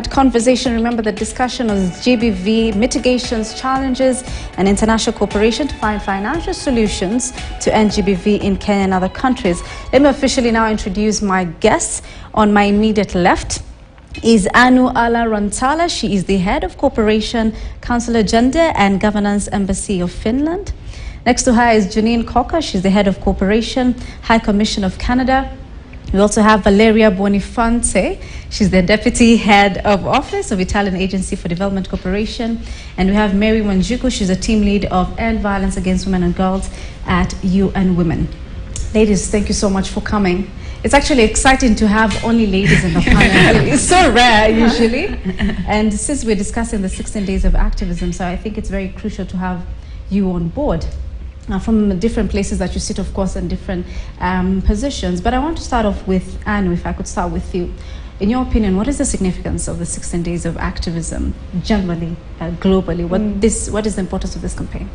that conversation. Remember, the discussion was GBV mitigations, challenges, and international cooperation to find financial solutions to end GBV in Kenya and other countries. Let me officially now introduce my guests. On my immediate left is Anu Ala Rantala. She is the head of Cooperation, Council Gender and Governance Embassy of Finland. Next to her is Janine Cocker. She's the head of Cooperation, High Commission of Canada. We also have Valeria Bonifante. She's the Deputy Head of Office of Italian Agency for Development Cooperation. And we have Mary Wanjiku. She's a team lead of End Violence Against Women and Girls at UN Women. Ladies, thank you so much for coming. It's actually exciting to have only ladies in the panel. It's so rare usually. And since we're discussing the 16 days of activism, so I think it's very crucial to have you on board. From different places that you sit, of course, in different positions. But I want to start off with Anu, if I could start with you. In your opinion, what is the significance of the 16 days of activism, generally, globally? What is the importance of this campaign?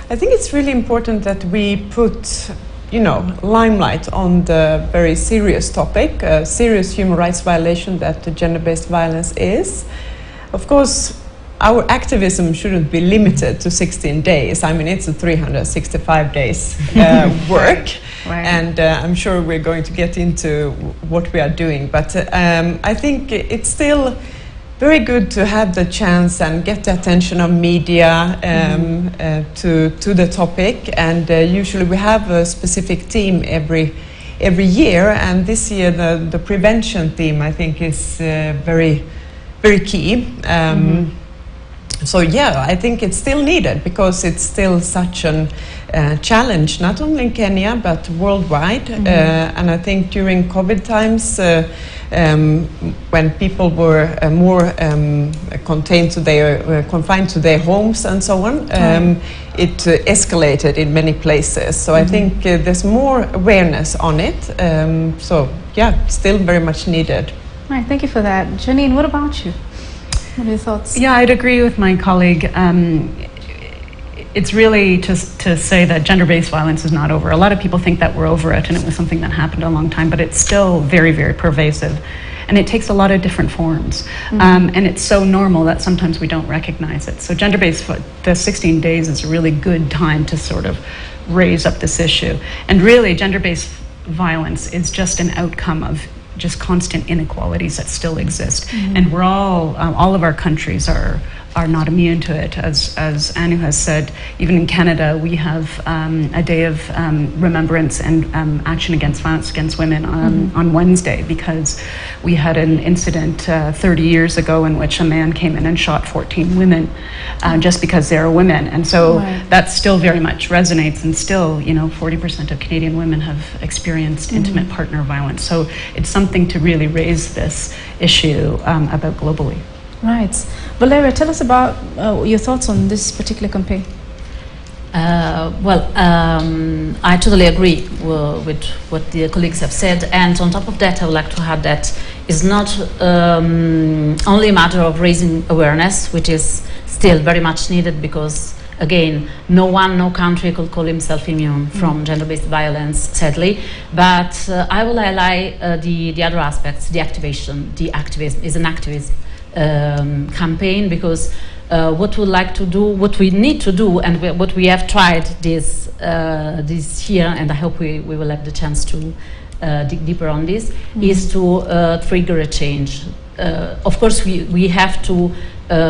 I think it's really important that we put, limelight on the very serious topic, serious human rights violation that the gender-based violence is. Of course, our activism shouldn't be limited to 16 days. I mean, it's a 365 days work. Right. And I'm sure we're going to get into what we are doing. But I think it's still very good to have the chance and get the attention of media to the topic. And usually we have a specific theme every year. And this year the prevention theme, I think, is very, very key. So yeah, I think it's still needed because it's still such a challenge, not only in Kenya but worldwide. And I think during COVID times, when people were more confined to their homes and so on, it escalated in many places. So I think there's more awareness on it. So yeah, still very much needed. Right, thank you for that. Janine, what about you? What are your thoughts? Yeah, I'd agree with my colleague. It's really to say that gender-based violence is not over. A lot of people think that we're over it and it was something that happened a long time, but it's still very, very pervasive. And it takes a lot of different forms. And it's so normal that sometimes we don't recognize it. So gender-based, the 16 days is a really good time to sort of raise up this issue. And really, gender-based violence is just an outcome of just constant inequalities that still exist. And we're all of our countries are not immune to it. As Anu has said, even in Canada, we have a day of remembrance and action against violence against women on Wednesday, because we had an incident 30 years ago in which a man came in and shot 14 women just because they're women. And so that still very much resonates, and still, 40% of Canadian women have experienced intimate partner violence. So it's something to really raise this issue about globally. Right. Valeria, tell us about your thoughts on this particular campaign. I totally agree with what the colleagues have said, and on top of that I would like to add that it's not only a matter of raising awareness, which is still very much needed, because again, no country could call himself immune from gender-based violence, sadly. But I will highlight the other aspects, the activation. The activism is an activist campaign, because what we like to do, what we need to do, and what we have tried this year, and I hope we will have the chance to dig deeper on this, is to trigger a change. Of course, we have to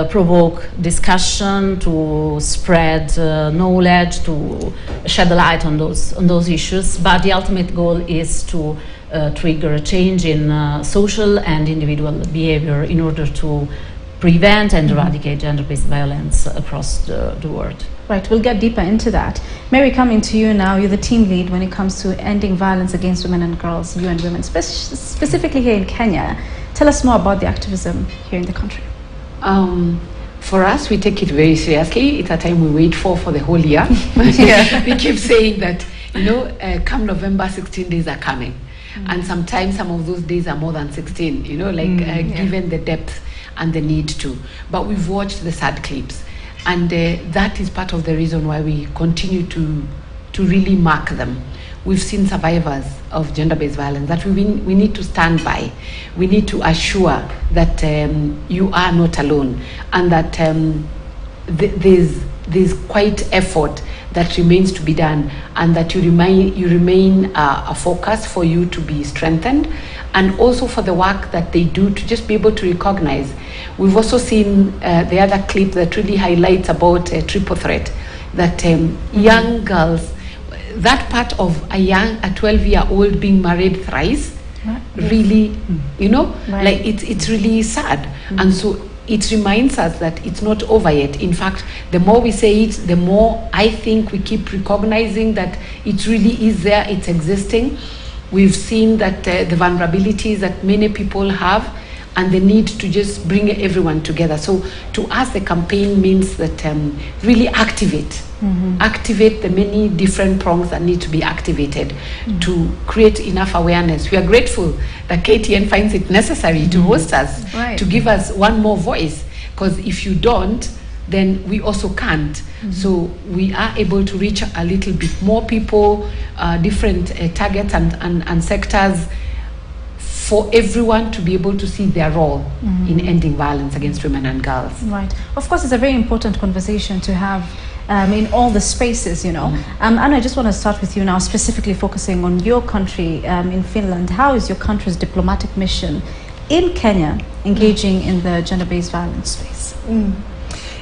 provoke discussion, to spread knowledge, to shed a light on those issues. But the ultimate goal is to trigger a change in social and individual behavior in order to prevent and eradicate gender-based violence across the world. Right, we'll get deeper into that. Mary, coming to you now, you're the team lead when it comes to ending violence against women and girls, UN Women, specifically here in Kenya. Tell us more about the activism here in the country. For us, we take it very seriously. It's a time we wait for the whole year. We keep saying that, come November, 16 days are coming. And sometimes some of those days are more than 16, given the depth and the need to. But we've watched the sad clips. And that is part of the reason why we continue to really mark them. we've seen survivors of gender-based violence that we need to stand by. We need to assure that you are not alone, and that there's quite effort that remains to be done, and that you remain a focus for you to be strengthened, and also for the work that they do to just be able to recognize. We've also seen the other clip that really highlights about a triple threat, that young girls, that part of a 12-year-old being married thrice, really, you know, like it's really sad. And so it reminds us that it's not over yet. In fact, the more we say it, the more I think we keep recognizing that it really is there, it's existing. We've seen that the vulnerabilities that many people have, and the need to just bring everyone together. So to us, the campaign means that really activate the many different prongs that need to be activated to create enough awareness. We are grateful that KTN finds it necessary to host us, to give us one more voice, because if you don't, then we also can't. So we are able to reach a little bit more people, different targets and sectors, for everyone to be able to see their role in ending violence against women and girls. Right. Of course, it's a very important conversation to have in all the spaces, you know. And I just want to start with you now, specifically focusing on your country in Finland. How is your country's diplomatic mission in Kenya engaging in the gender-based violence space?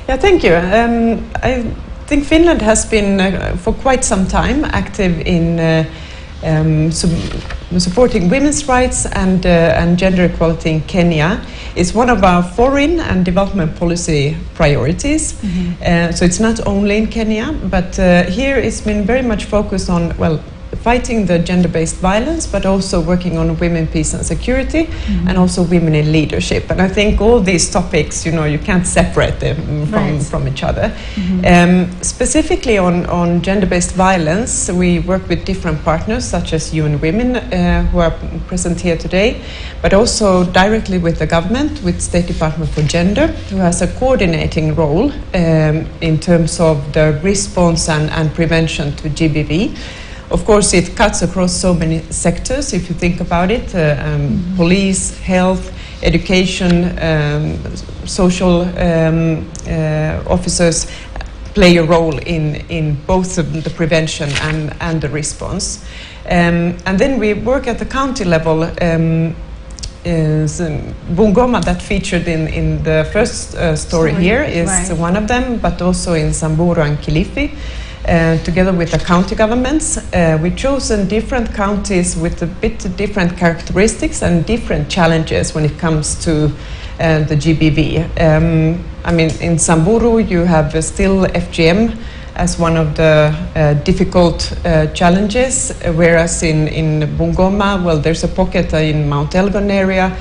Yeah, thank you. I think Finland has been for quite some time active in supporting women's rights and gender equality in Kenya. It's one of our foreign and development policy priorities. So it's not only in Kenya, but here it's been very much focused on, well, fighting the gender-based violence, but also working on women, peace and security, and also women in leadership. And I think all these topics, you know, you can't separate them from each other. Specifically on gender-based violence, we work with different partners, such as UN Women, who are present here today, but also directly with the government, with State Department for Gender, who has a coordinating role in terms of the response and prevention to GBV. Of course, it cuts across so many sectors, if you think about it. Police, health, education, social officers play a role in both the prevention and the response. And then we work at the county level. Bungoma, that featured in the first story here, is one of them, but also in Samburu and Kilifi. Together with the county governments, we've chosen different counties with a bit different characteristics and different challenges when it comes to the GBV. I mean, in Samburu, you have still FGM as one of the difficult challenges, whereas in Bungoma, well, there's a pocket in Mount Elgon area,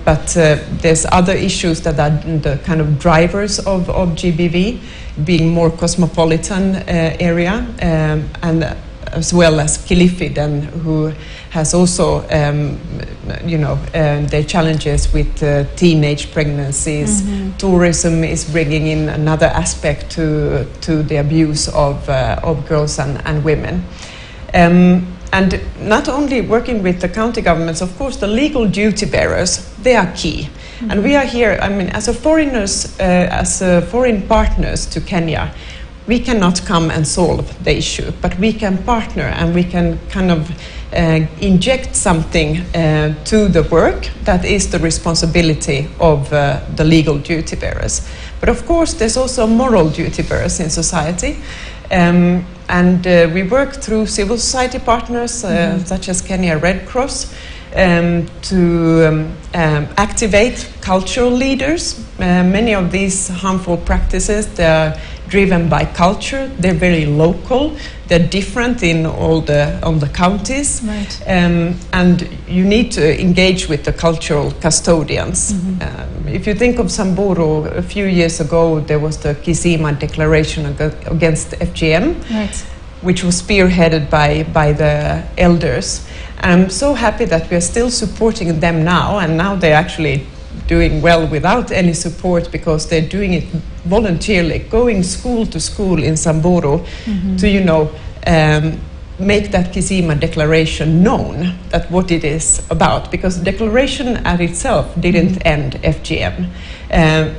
but there's other issues that are the kind of drivers of GBV, being more cosmopolitan area, and as well as Kilifi, then, who has also, you know, their challenges with teenage pregnancies. Tourism is bringing in another aspect to the abuse of girls and women. And not only working with the county governments, of course, the legal duty bearers, they are key. And we are here, I mean, as foreigners, as foreign partners to Kenya, we cannot come and solve the issue, but we can partner and we can kind of inject something to the work that is the responsibility of the legal duty bearers. But of course, there's also moral duty bearers in society. And we work through civil society partners, such as Kenya Red Cross, to activate cultural leaders. Many of these harmful practices, they are driven by culture. They're very local. They're different in all the counties. And you need to engage with the cultural custodians. If you think of Samburu, a few years ago, there was the Kisima Declaration against FGM, which was spearheaded by the elders. I'm so happy that we are still supporting them now, and now they're actually doing well without any support, because they're doing it voluntarily, going school to school in Samburu to, you know, make that Kisima declaration known, that what it is about, because the declaration at itself didn't end FGM.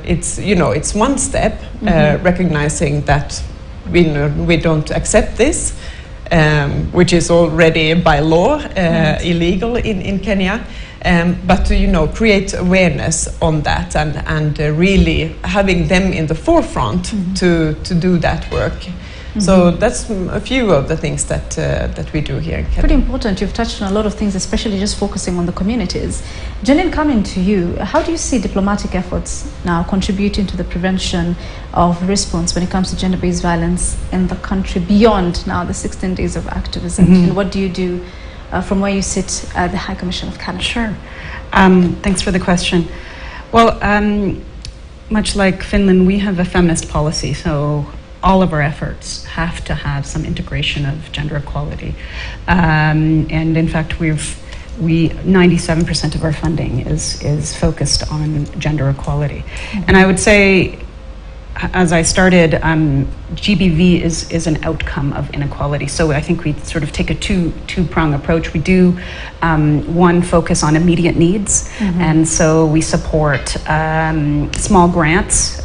It's one step, recognizing that we don't accept this, which is already by law illegal in Kenya. But to create awareness on that and really having them in the forefront to do that work. So that's a few of the things that we do here in Kenya. Pretty important. You've touched on a lot of things, especially just focusing on the communities. Janine, coming to you, how do you see diplomatic efforts now contributing to the prevention of response when it comes to gender-based violence in the country beyond now the 16 days of activism? And what do you do from where you sit at the High Commission of Canada? Sure. Thanks for the question. Well, much like Finland, we have a feminist policy, so all of our efforts have to have some integration of gender equality. And in fact, 97% of our funding is focused on gender equality. And I would say, as I started, GBV is an outcome of inequality. So I think we sort of take a two-prong approach. We do one focus on immediate needs, and so we support small grants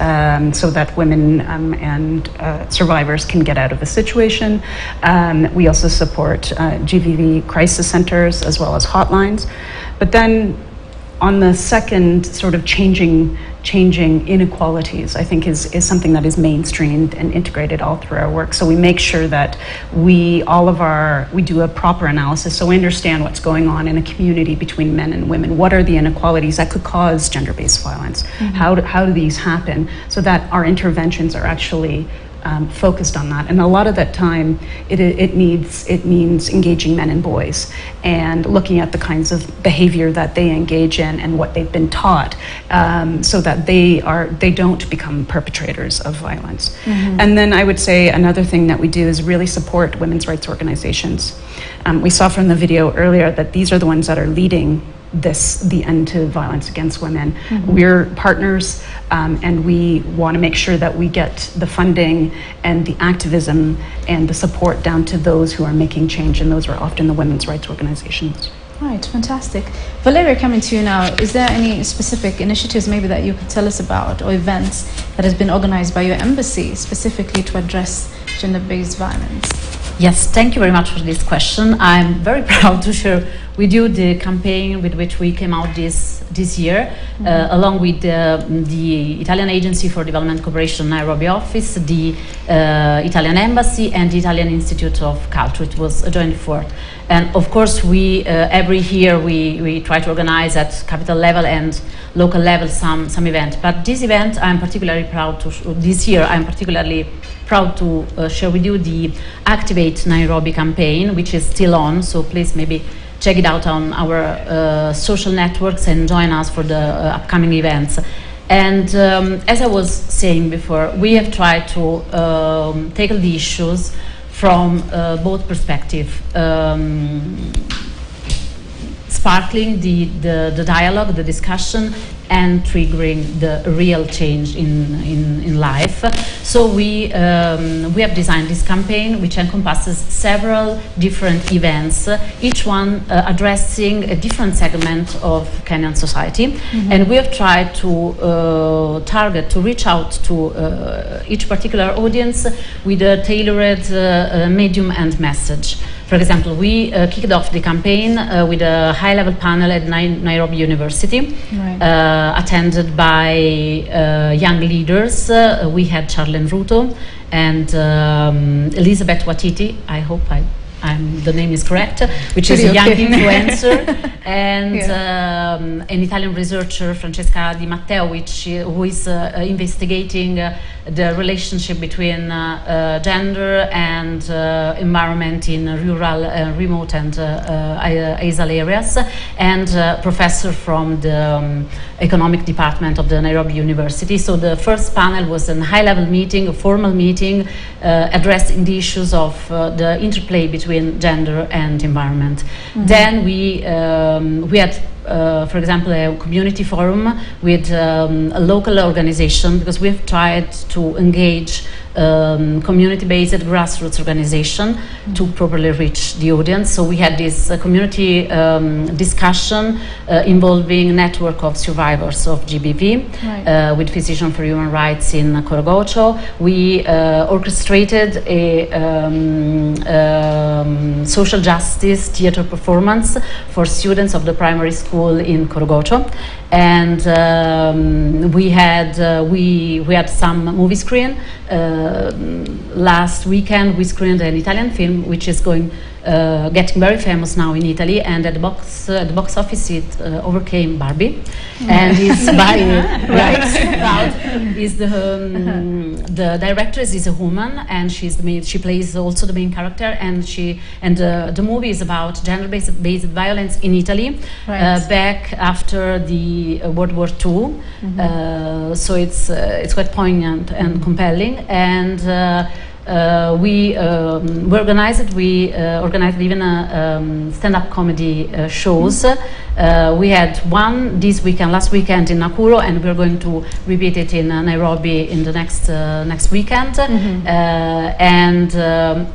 so that women and survivors can get out of the situation. We also support GBV crisis centers as well as hotlines. But then on the second sort of changing inequalities, I think is something that is mainstreamed and integrated all through our work. So we make sure that we do a proper analysis, so we understand what's going on in a community between men and women. What are the inequalities that could cause gender-based violence? How do these happen? So that our interventions are actually focused on that. And a lot of that time, it means engaging men and boys and looking at the kinds of behavior that they engage in and what they've been taught, so that they don't become perpetrators of violence. And then I would say another thing that we do is really support women's rights organizations. We saw from the video earlier that these are the ones that are leading the end to violence against women. We're partners, and we want to make sure that we get the funding and the activism and the support down to those who are making change, and those are often the women's rights organizations. Right, fantastic. Valeria, coming to you now, is there any specific initiatives maybe that you could tell us about, or events that has been organized by your embassy specifically to address gender-based violence? Yes, thank you very much for this question. I'm very proud to share with you the campaign with which we came out this year, along with the Italian Agency for Development Cooperation Nairobi office, the Italian Embassy, and the Italian Institute of Culture. It was a joint effort. And of course, we every year we try to organize at capital level and local level some event. But this event, I'm particularly proud to this year. I'm particularly proud to share with you the Activate Nairobi campaign, which is still on. So please maybe check it out on our social networks and join us for the upcoming events. And as I was saying before, we have tried to tackle the issues from both perspectives, sparkling the dialogue, the discussion, and triggering the real change in life. So we have designed this campaign, which encompasses several different events, each one addressing a different segment of Kenyan society. And we have tried to reach out to each particular audience with a tailored medium and message. For example, we kicked off the campaign with a high-level panel at Nairobi University, attended by young leaders. We had Charlene Ruto and Elizabeth Watiti. I hope the name is correct, which is a young influencer, and an Italian researcher, Francesca Di Matteo, who is investigating the relationship between gender and environment in rural, remote and isolated areas, and professor from the economic department of the Nairobi University. So the first panel was a high-level meeting, a formal meeting, addressing the issues of the interplay between gender and environment. Then we had for example, a community forum with a local organization, because we've tried to engage community-based grassroots organization to properly reach the audience. So we had this community discussion involving a network of survivors of GBV with Physicians for Human Rights in Korogocho. We orchestrated a social justice theater performance for students of the primary school in Korogocho, and we had some movie screen. Last weekend we screened an Italian film which is getting very famous now in Italy, and at the box office it overcame Barbie, and is by proud. Is the directress is a woman, and she plays also the main character, and the movie is about gender-based violence in Italy back after the World War II. So it's quite poignant and compelling, and we organized even stand-up comedy shows. We had one last weekend in Nakuru, and we're going to repeat it in Nairobi in the next weekend. And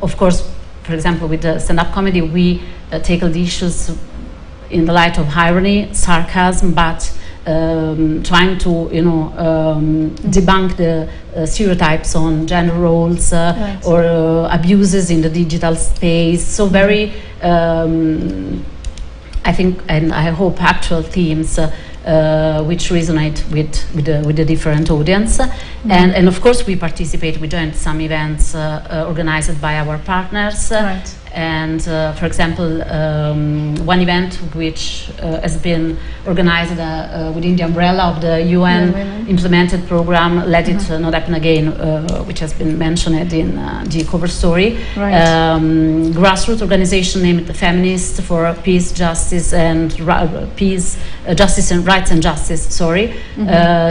of course, for example, with the stand-up comedy, we tackle the issues in the light of irony, sarcasm, but trying to debunk the stereotypes on gender roles or abuses in the digital space. So very I think, and I hope, actual themes which resonate with the different audience. And of course we joined some events organized by our partners. And for example, one event which has been organized within the umbrella of the UN implemented program, Let It Not Happen Again, which has been mentioned in the cover story. Grassroots organization named Feminists for Peace, Justice and Rights and Justice,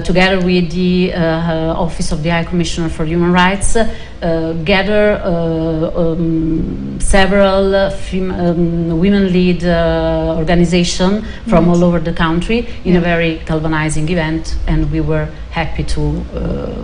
together with the Office of the High Commissioner for Human Rights, gather several women-led organizations from all over the country in a very galvanizing event, and we were happy to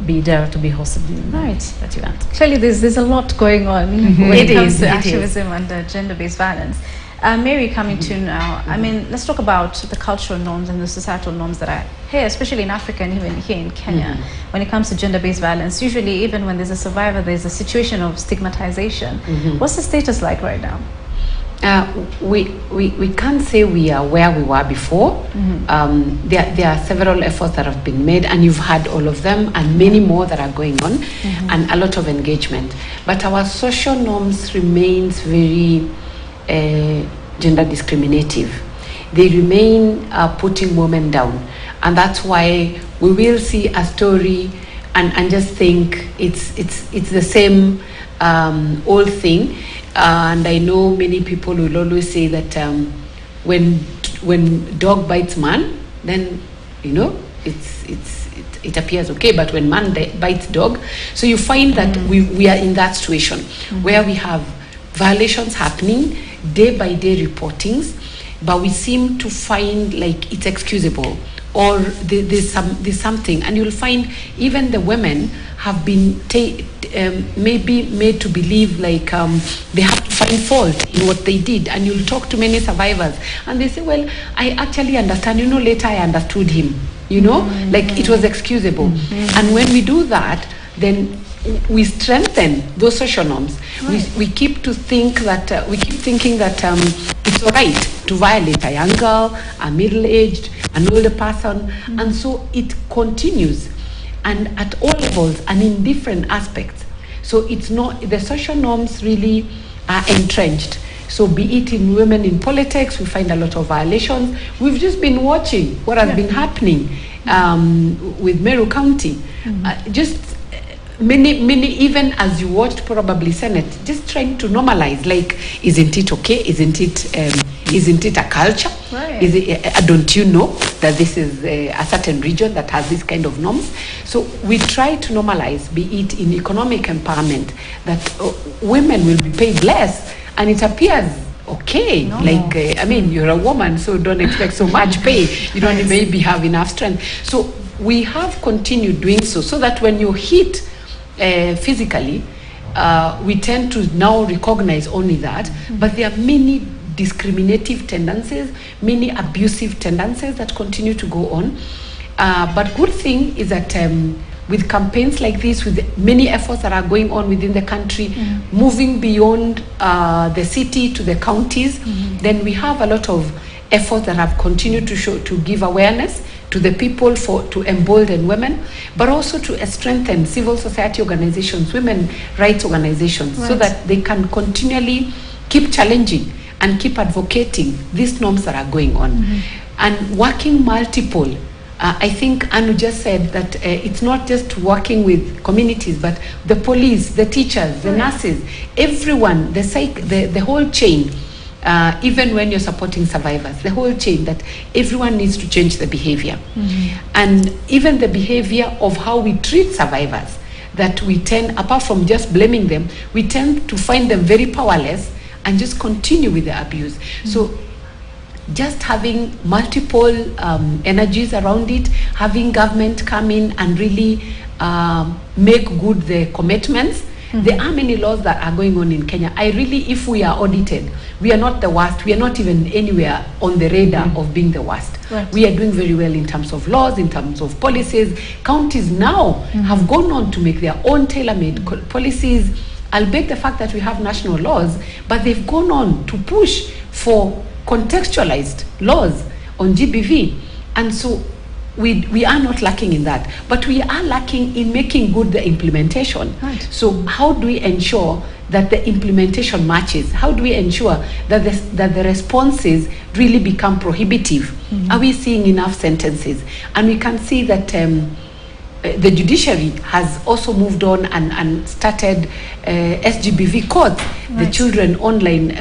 be there to be hosted in that event. Clearly there's a lot going on when it comes to activism and gender-based violence. Mary, coming to you now, I mean, let's talk about the cultural norms and the societal norms that are here, especially in Africa and even here in Kenya. When it comes to gender-based violence, usually even when there's a survivor, there's a situation of stigmatization. What's the status like right now? We can't say we are where we were before. There are several efforts that have been made, and you've had all of them, and many more that are going on, and a lot of engagement. But our social norms remains very gender discriminative. They remain putting women down, and that's why we will see a story and just think it's the same old thing. And I know many people will always say that when dog bites man, then it appears okay, but when man bites dog, so you find that we are in that situation where we have violations happening, day by day reportings, but we seem to find like it's excusable, or there's something, and you'll find even the women have been maybe made to believe like they have to find fault in what they did. And you'll talk to many survivors and they say, well, I actually understand, later I understood him, like it was excusable. And when we do that, then we strengthen those social norms. We keep thinking that it's all right to violate a young girl, a middle-aged, an older person, and so it continues, and at all levels and in different aspects. So it's not, the social norms really are entrenched. So be it in women in politics, we find a lot of violations. We've just been watching what has been happening with Meru County. Just many, even as you watched probably Senate, just trying to normalize, like, isn't it okay? Isn't it a culture? Don't you know that this is a certain region that has this kind of norms? So we try to normalize, be it in economic empowerment, that women will be paid less, and it appears okay, No. like, I mean, you're a woman, so don't expect so much pay. You don't maybe have enough strength. So we have continued doing so that when you hit physically, we tend to now recognize only that, but there are many discriminative tendencies, many abusive tendencies that continue to go on. But good thing is that with campaigns like this, with many efforts that are going on within the country, moving beyond the city to the counties, then we have a lot of efforts that have continued to give awareness to the people, to embolden women, but also to strengthen civil society organizations, women rights organizations, so that they can continually keep challenging and keep advocating these norms that are going on. And working multiple, I think Anu just said that it's not just working with communities, but the police, the teachers, the nurses, everyone, the whole chain, even when you're supporting survivors, the whole chain, that everyone needs to change the behavior. And even the behavior of how we treat survivors, that we tend, apart from just blaming them, we tend to find them very powerless and just continue with the abuse. So just having multiple energies around it, having government come in and really make good the commitments. There are many laws that are going on in Kenya. If we are audited, we are not the worst. We are not even anywhere on the radar of being the worst. We are doing very well in terms of laws, in terms of policies. Counties now have gone on to make their own tailor-made policies, albeit the fact that we have national laws, but they've gone on to push for contextualized laws on GBV. And so we are not lacking in that, but we are lacking in making good the implementation. So how do we ensure that the implementation matches? How do we ensure that the responses really become prohibitive? Are we seeing enough sentences? And we can see that the judiciary has also moved on and started SGBV courts, the children online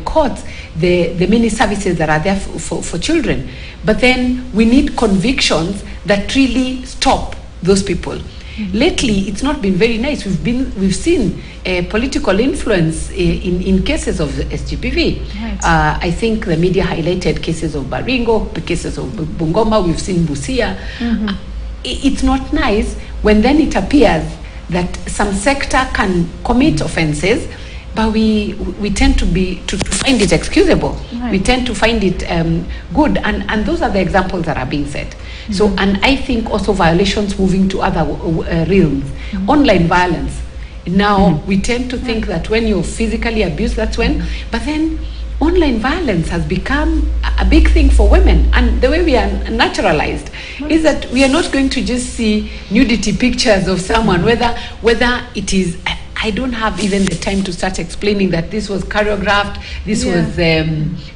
courts, the many services that are there for children. But then we need convictions that really stop those people. Lately, it's not been very nice. We've seen political influence in cases of the SGBV. I think the media highlighted cases of Baringo, the cases of Bungoma. We've seen Busia. It's not nice when then it appears that some sector can commit offenses, but we tend to find it excusable. We tend to find it good, and those are the examples that are being set. So, and I think also violations moving to other realms, online violence. Now we tend to think that when you're physically abused, that's when, but then online violence has become a big thing for women, and the way we are naturalized is that we are not going to just see nudity pictures of someone, whether it is, I don't have even the time to start explaining that this was choreographed, this was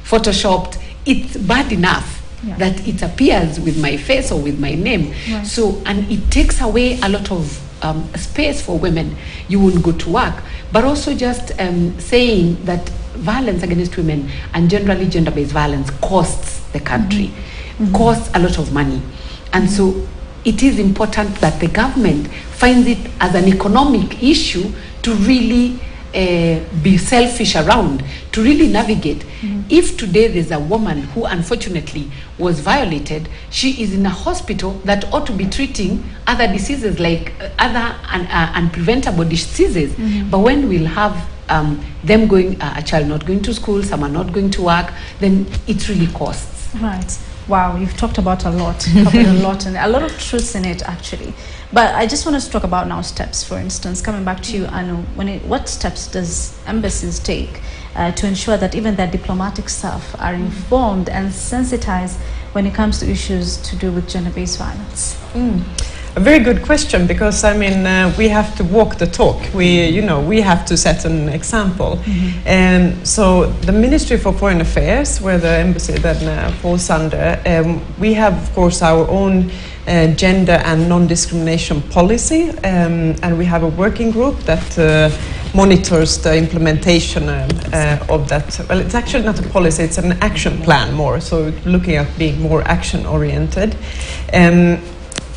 photoshopped. It's bad enough that it appears with my face or with my name. So, and it takes away a lot of space for women. You wouldn't go to work, but also just saying that violence against women and generally gender-based violence costs the country, costs a lot of money. And so it is important that the government finds it as an economic issue to really be selfish around, to really navigate. If today there's a woman who unfortunately was violated, she is in a hospital that ought to be treating other diseases like other unpreventable diseases. But when we'll have them going, a child not going to school, someone not going to work, then it really costs. Right. Wow, you've talked about a lot, covered a lot, and a lot of truths in it actually. But I just want to talk about now steps. For instance, coming back to you, Anu, what steps does embassies take to ensure that even their diplomatic staff are informed and sensitized when it comes to issues to do with gender-based violence? A very good question, because I mean we have to walk the talk. We have to set an example. And so the Ministry for Foreign Affairs, where the embassy then falls under, we have of course our own gender and non-discrimination policy, and we have a working group that monitors the implementation of that. Well, it's actually not a policy, it's an action plan more, so looking at being more action oriented.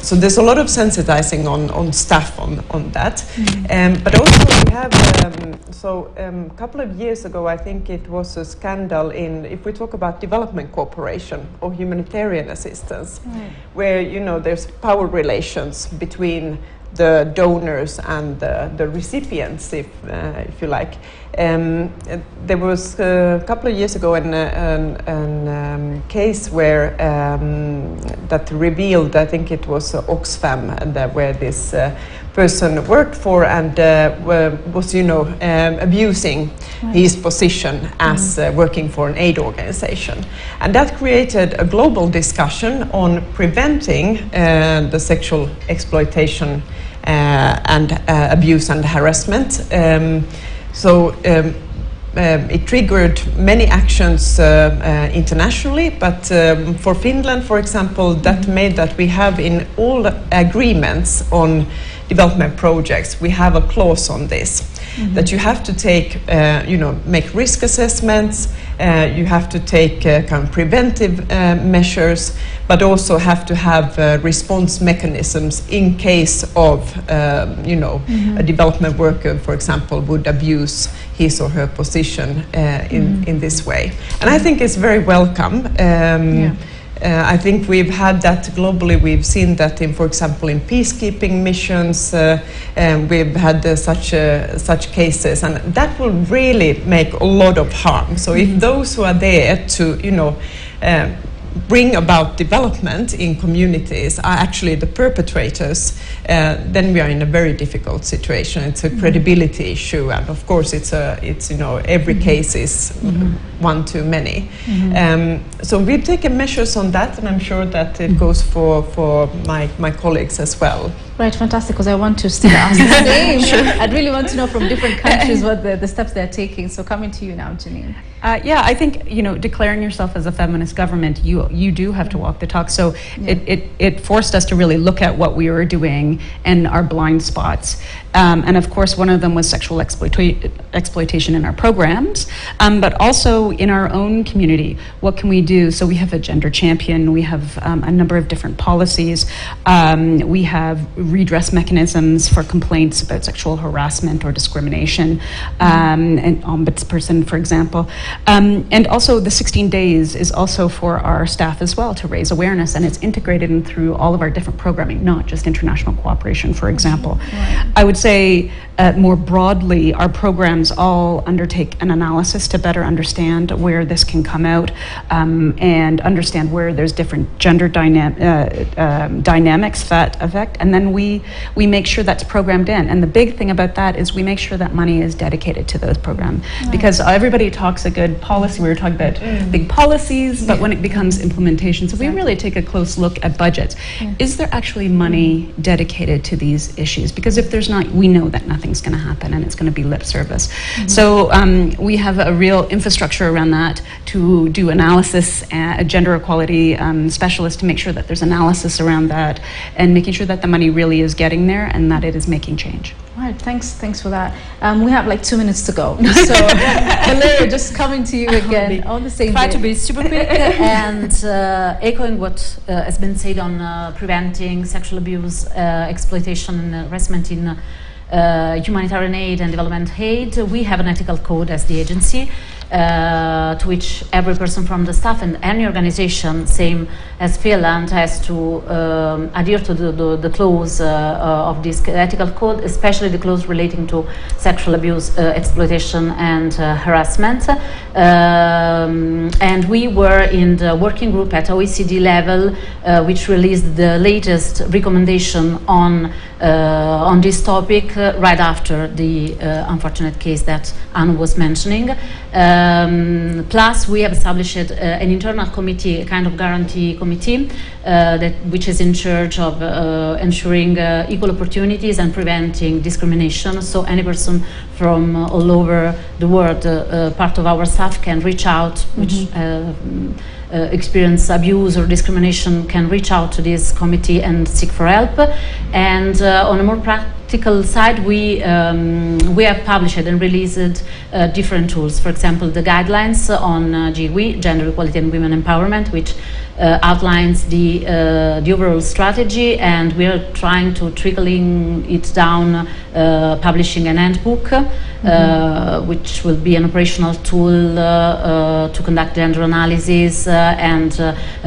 so there's a lot of sensitizing on staff on that. But also we have, a couple of years ago, I think it was a scandal if we talk about development cooperation or humanitarian assistance, where, you know, there's power relations between the donors and the recipients, if you like. There was a couple of years ago a case where that revealed, I think it was Oxfam, and where this person worked for and was, you know, abusing his position as working for an aid organization. And that created a global discussion on preventing the sexual exploitation and abuse and harassment. It triggered many actions internationally, but for Finland, for example, that made that we have in all agreements on development projects, we have a clause on this, that you have to take, you know, make risk assessments, you have to take kind of preventive measures, but also have to have response mechanisms in case of, you know, a development worker, for example, would abuse his or her position in this way. And I think it's very welcome. I think we've had that globally. We've seen that in, for example, in peacekeeping missions. We've had such cases, and that will really make a lot of harm. So if those who are there to, you know, bring about development in communities are actually the perpetrators, then we are in a very difficult situation. It's a credibility issue, and of course it's you know, every case is one too many. So we've taken measures on that, and I'm sure that it goes for my colleagues as well. Right, fantastic, because I want to still ask the same. I'd really want to know from different countries what the steps they're taking. So coming to you now, Janine. Yeah, I think, you know, declaring yourself as a feminist government, you do have to walk the talk. So it forced us to really look at what we were doing and our blind spots. And of course, one of them was sexual exploitation in our programs, but also in our own community. What can we do? So we have a gender champion. We have a number of different policies. We have redress mechanisms for complaints about sexual harassment or discrimination, an ombudsperson, for example. And also the 16 days is also for our staff as well to raise awareness, and it's integrated in through all of our different programming, not just international cooperation, for example. I would say more broadly, our programs all undertake an analysis to better understand where this can come out and understand where there's different gender dynamics that affect, and then we make sure that's programmed in. And the big thing about that is we make sure that money is dedicated to those programs, because everybody talks a good policy. We were talking about big policies, but when it becomes implementation, so we really take a close look at budgets. Is there actually money dedicated to these issues? Because if there's not, we know that nothing's going to happen and it's going to be lip service. So we have a real infrastructure around that to do analysis, a gender equality specialist to make sure that there's analysis around that and making sure that the money really is getting there and that it is making change. All right, thanks for that. We have like 2 minutes to go. So Valeria, just coming to you again on the same Try day. to be super quick and echoing what has been said on preventing sexual abuse, exploitation and harassment in humanitarian aid and development aid. We have an ethical code as the agency to which every person from the staff and any organization, same as Finland, has to adhere to the clause of this ethical code, especially the clause relating to sexual abuse, exploitation and harassment. And we were in the working group at OECD level, which released the latest recommendation on this topic right after the unfortunate case that Anne was mentioning. Plus, we have established an internal committee, a kind of guarantee committee, which is in charge of ensuring equal opportunities and preventing discrimination. So any person from all over the world, part of our staff, can reach out, which experience abuse or discrimination can reach out to this committee and seek for help. And on a more practical side, we have published and released different tools. For example, the guidelines on GEWE, Gender Equality and Women Empowerment, which outlines the overall strategy, and we are trying to trickling it down, publishing an handbook, which will be an operational tool to conduct gender analysis and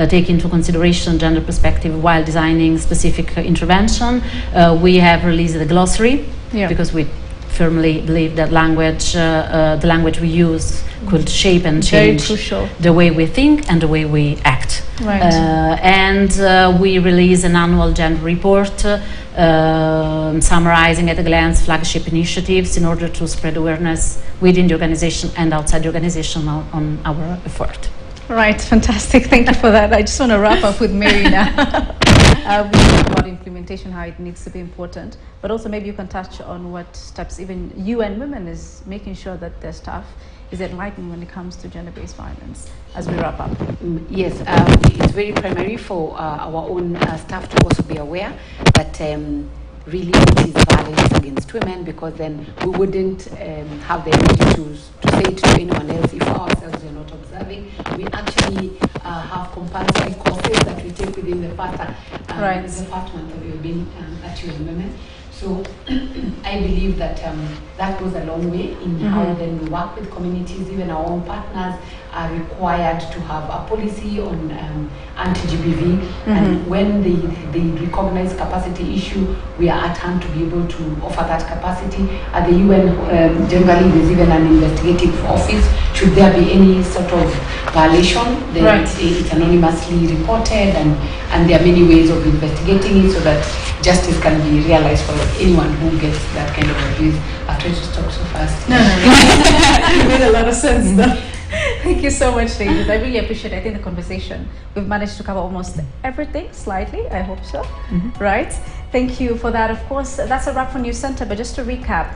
take into consideration gender perspective while designing specific intervention. We have released a glossary because we firmly believe that language, the language we use, could shape and change the way we think and the way we act. Right. And we release an annual gender report summarizing at a glance flagship initiatives in order to spread awareness within the organization and outside the organization on our effort. Right, fantastic. Thank you for that. I just want to wrap up with Mary now. We talked about implementation, how it needs to be important, but also maybe you can touch on what steps even UN Women is making sure that their staff is enlightened when it comes to gender-based violence as we wrap up. Yes, it's very primary for our own staff to also be aware that really it is violence against women, because then we wouldn't have the ability to say it to anyone else if ourselves are not observing. We actually have compulsory courses that we take within the past department that we've been at UN Women. So I believe that that goes a long way in how then we work with communities. Even our own partners are required to have a policy on anti-GBV, and when they recognize capacity issue, we are at hand to be able to offer that capacity. At the UN, generally there's even an investigative office. Should there be any sort of violation, then it's anonymously reported, and there are many ways of investigating it so that justice can be realized for anyone who gets that kind of abuse. I'll try to talk so fast. No. It made a lot of sense though. Thank you so much, David. I really appreciate it. I think the conversation, we've managed to cover almost everything, slightly, I hope so. Right? Thank you for that. Of course, that's a wrap for News Center, but just to recap,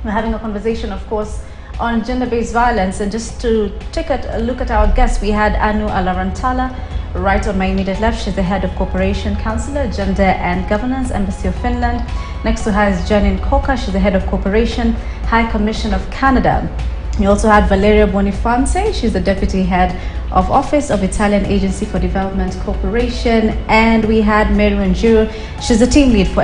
we're having a conversation, of course, on gender-based violence, and just to take a look at our guests, we had Anu Alarantala, right on my immediate left. She's the head of Cooperation Councillor, Gender and Governance, Embassy of Finland. Next to her is Janine Coca. She's the head of Cooperation, High Commission of Canada. We also had Valeria Boniface. She's the deputy head of Office of Italian Agency for Development Cooperation. And we had Mary Wanjiru. She's the team lead for